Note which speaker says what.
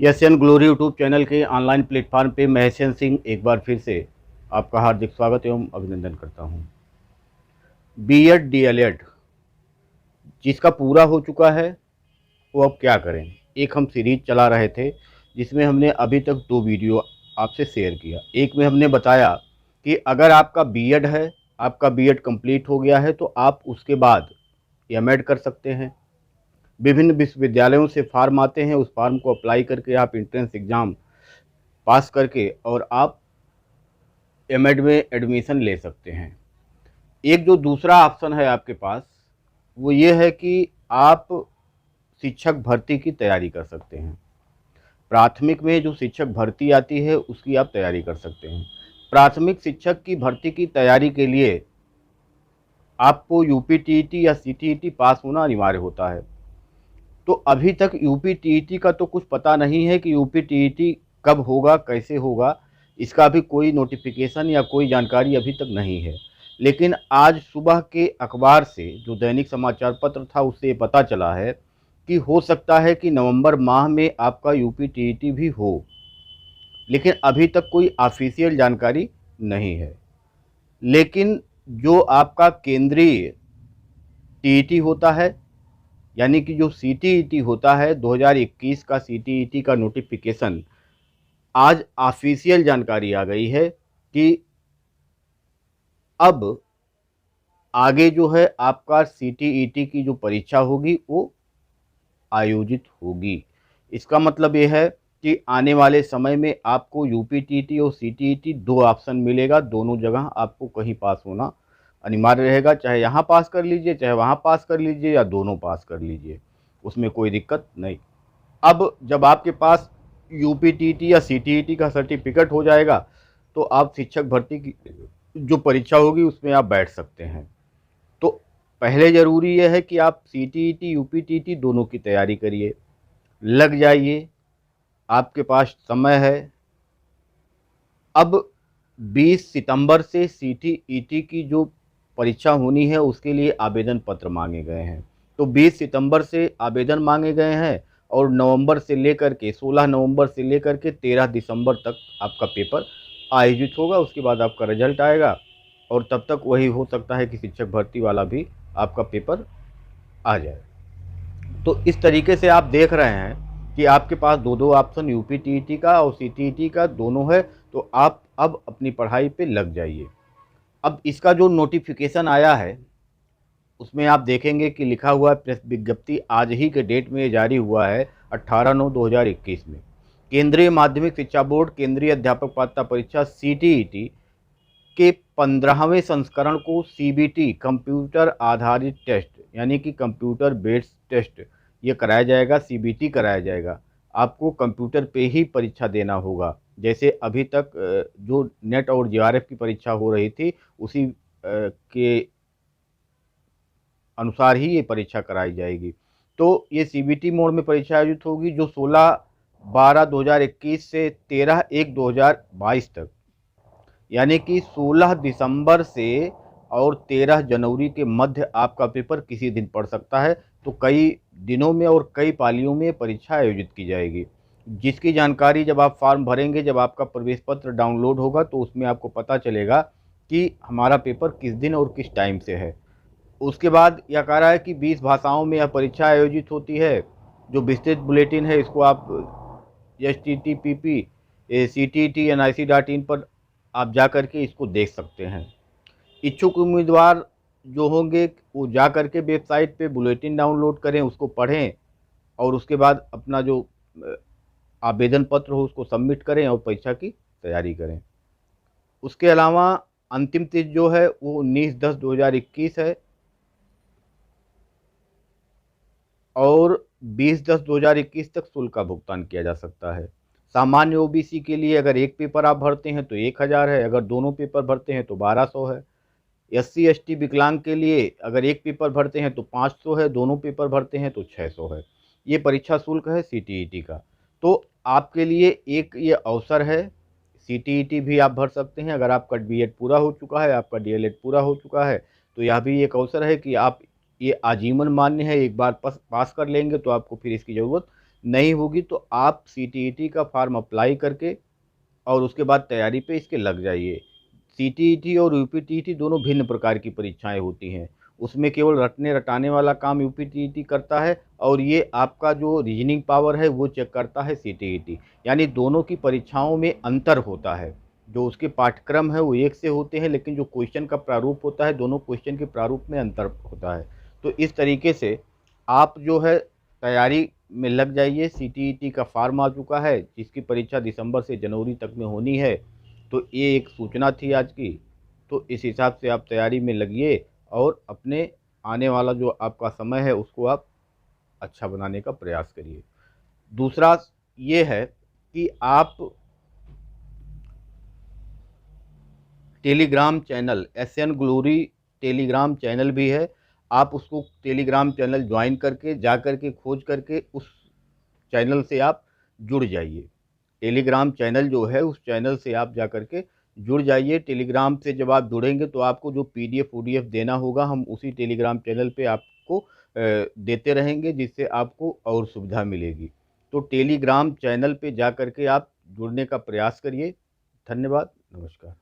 Speaker 1: Asian glory YouTube channel के online platform पे मैं एशियन सिंह एक बार फिर से आपका हार्दिक स्वागत एवं अभिनंदन करता हूं। बीएड डीएलएड जिसका पूरा हो चुका है वो अब क्या करें। एक हम सीरीज चला रहे थे जिसमें हमने अभी तक 2 वीडियो आपसे शेयर किया। एक में हमने बताया कि अगर आपका बीएड है, आपका बीएड कंप्लीट हो गया है तो आप उसके बाद एमएड कर सकते हैं। विभिन्न विश्वविद्यालयों से फार्म आते हैं, उस फार्म को अप्लाई करके आप एंट्रेंस एग्ज़ाम पास करके और आप एमएड में एडमिशन ले सकते हैं। एक जो दूसरा ऑप्शन है आपके पास वो ये है कि आप शिक्षक भर्ती की तैयारी कर सकते हैं। प्राथमिक में जो शिक्षक भर्ती आती है उसकी आप तैयारी कर सकते हैं। प्राथमिक शिक्षक की भर्ती की तैयारी के लिए आपको यूपीटीईटी या सीटीईटी पास होना अनिवार्य होता है। तो अभी तक यूपीटीईटी का तो कुछ पता नहीं है कि यूपीटीईटी कब होगा, कैसे होगा। इसका अभी कोई नोटिफिकेशन या कोई जानकारी अभी तक नहीं है। लेकिन आज सुबह के अखबार से जो दैनिक समाचार पत्र था उससे ये पता चला है कि हो सकता है कि नवंबर माह में आपका यूपीटीईटी भी हो, लेकिन अभी तक कोई ऑफिशियल जानकारी नहीं है। लेकिन जो आपका केंद्रीय टीईटी होता है, यानी कि जो सीटीईटी होता है 2021 का सीटीईटी का नोटिफिकेशन, आज ऑफिशियल जानकारी आ गई है कि अब आगे जो है आपका सीटीईटी की जो परीक्षा होगी वो आयोजित होगी। इसका मतलब ये है कि आने वाले समय में आपको यूपीटीटी और सीटीईटी 2 ऑप्शन मिलेगा। दोनों जगह आपको कहीं पास होना अनिवार्य रहेगा, चाहे यहाँ पास कर लीजिए, चाहे वहाँ पास कर लीजिए या दोनों पास कर लीजिए, उसमें कोई दिक्कत नहीं। अब जब आपके पास यूपीटीटी या सीटीईटी का सर्टिफिकेट हो जाएगा तो आप शिक्षक भर्ती की जो परीक्षा होगी उसमें आप बैठ सकते हैं। तो पहले ज़रूरी यह है कि आप सीटीईटी यूपीटीटी दोनों की तैयारी करिए, लग जाइए, आपके पास समय है। अब 20 सितंबर से सीटीईटी की जो परीक्षा होनी है उसके लिए आवेदन पत्र मांगे गए हैं। तो 20 सितंबर से आवेदन मांगे गए हैं और नवंबर से लेकर के 16 नवंबर से लेकर के 13 दिसंबर तक आपका पेपर आयोजित होगा। उसके बाद आपका रिजल्ट आएगा और तब तक वही हो सकता है कि शिक्षक भर्ती वाला भी आपका पेपर आ जाए। तो इस तरीके से आप देख रहे हैं कि आपके पास दो दो ऑप्शन यूपीटीईटी का और सीटीईटी का दोनों है। तो आप अब अपनी पढ़ाई पे लग जाइए। अब इसका जो नोटिफिकेशन आया है उसमें आप देखेंगे कि लिखा हुआ है, प्रेस विज्ञप्ति आज ही के डेट में जारी हुआ है 18/9/2021 में। केंद्रीय माध्यमिक शिक्षा बोर्ड केंद्रीय अध्यापक पात्रता परीक्षा सीटीईटी के 15वें संस्करण को सीबीटी कंप्यूटर आधारित टेस्ट, यानी कि कंप्यूटर बेस्ड टेस्ट ये कराया जाएगा, सीबीटी कराया जाएगा। आपको कंप्यूटर पे ही परीक्षा देना होगा। जैसे अभी तक जो नेट और जेआरएफ की परीक्षा हो रही थी उसी के अनुसार ही ये परीक्षा कराई जाएगी। तो ये सीबीटी मोड में परीक्षा आयोजित होगी जो 16/12/2021 से 13/1/2022 तक, यानी कि 16 दिसंबर से और 13 जनवरी के मध्य आपका पेपर किसी दिन पड़ सकता है। तो कई दिनों में और कई पालियों में परीक्षा आयोजित की जाएगी, जिसकी जानकारी जब आप फॉर्म भरेंगे, जब आपका प्रवेश पत्र डाउनलोड होगा तो उसमें आपको पता चलेगा कि हमारा पेपर किस दिन और किस टाइम से है। उसके बाद यह कह रहा है कि 20 भाषाओं में यह परीक्षा आयोजित होती है। जो विस्तृत बुलेटिन है इसको आप http://ctt.nic.in पर आप जा कर के इसको देख सकते हैं। इच्छुक उम्मीदवार जो होंगे वो जा कर के वेबसाइट पे बुलेटिन डाउनलोड करें, उसको पढ़ें और उसके बाद अपना जो आवेदन पत्र हो उसको सबमिट करें और परीक्षा की तैयारी करें। उसके अलावा अंतिम तिथि जो है वो 19/10/2021 है और 20/10/2021 तक शुल्क का भुगतान किया जा सकता है। सामान्य ओबीसी के लिए अगर एक पेपर आप भरते हैं तो 1000 है, अगर दोनों पेपर भरते हैं तो 1200 है। एससी एसटी विकलांग के लिए अगर एक पेपर भरते हैं तो 500 है, दोनों पेपर भरते हैं तो 600 है। ये परीक्षा शुल्क है सीटीईटी का। तो आपके लिए एक ये अवसर है, सीटीईटी भी आप भर सकते हैं। अगर आपका बीएड पूरा हो चुका है, आपका डीएलएड पूरा हो चुका है तो यह भी एक अवसर है कि आप, ये आजीवन मान्य है, एक बार पास कर लेंगे तो आपको फिर इसकी ज़रूरत नहीं होगी तो आप सीटीईटी का फॉर्म अप्लाई करके और उसके बाद तैयारी पे इसके लग जाइए। सीटीईटी और यूपीटीईटी दोनों भिन्न प्रकार की परीक्षाएं होती हैं। उसमें केवल रटने रटाने वाला काम यूपीटीईटी करता है और ये आपका जो रीजनिंग पावर है वो चेक करता है सीटीईटी। यानी दोनों की परीक्षाओं में अंतर होता है। जो उसके पाठ्यक्रम है वो एक से होते हैं, लेकिन जो क्वेश्चन का प्रारूप होता है दोनों क्वेश्चन के प्रारूप में अंतर होता है। तो इस तरीके से आप जो है तैयारी में लग जाइए। सीटीईटी का फॉर्म आ चुका है जिसकी परीक्षा दिसंबर से जनवरी तक में होनी है। तो ये एक सूचना थी आज की। तो इस हिसाब से आप तैयारी में लगिए और अपने आने वाला जो आपका समय है उसको आप अच्छा बनाने का प्रयास करिए। दूसरा ये है कि आप Telegram channel SN glory Telegram channel भी है। आप उसको टेलीग्राम चैनल ज्वाइन करके जा करके खोज करके उस चैनल से आप जुड़ जाइए। टेलीग्राम चैनल जो है उस चैनल से आप जा करके जुड़ जाइए। टेलीग्राम से जब आप जुड़ेंगे तो आपको जो पीडीएफ वूडीएफ देना होगा हम उसी टेलीग्राम चैनल पे आपको देते रहेंगे, जिससे आपको और सुविधा मिलेगी। तो टेलीग्राम चैनल पे जा करके आप जुड़ने का प्रयास करिए। धन्यवाद, नमस्कार।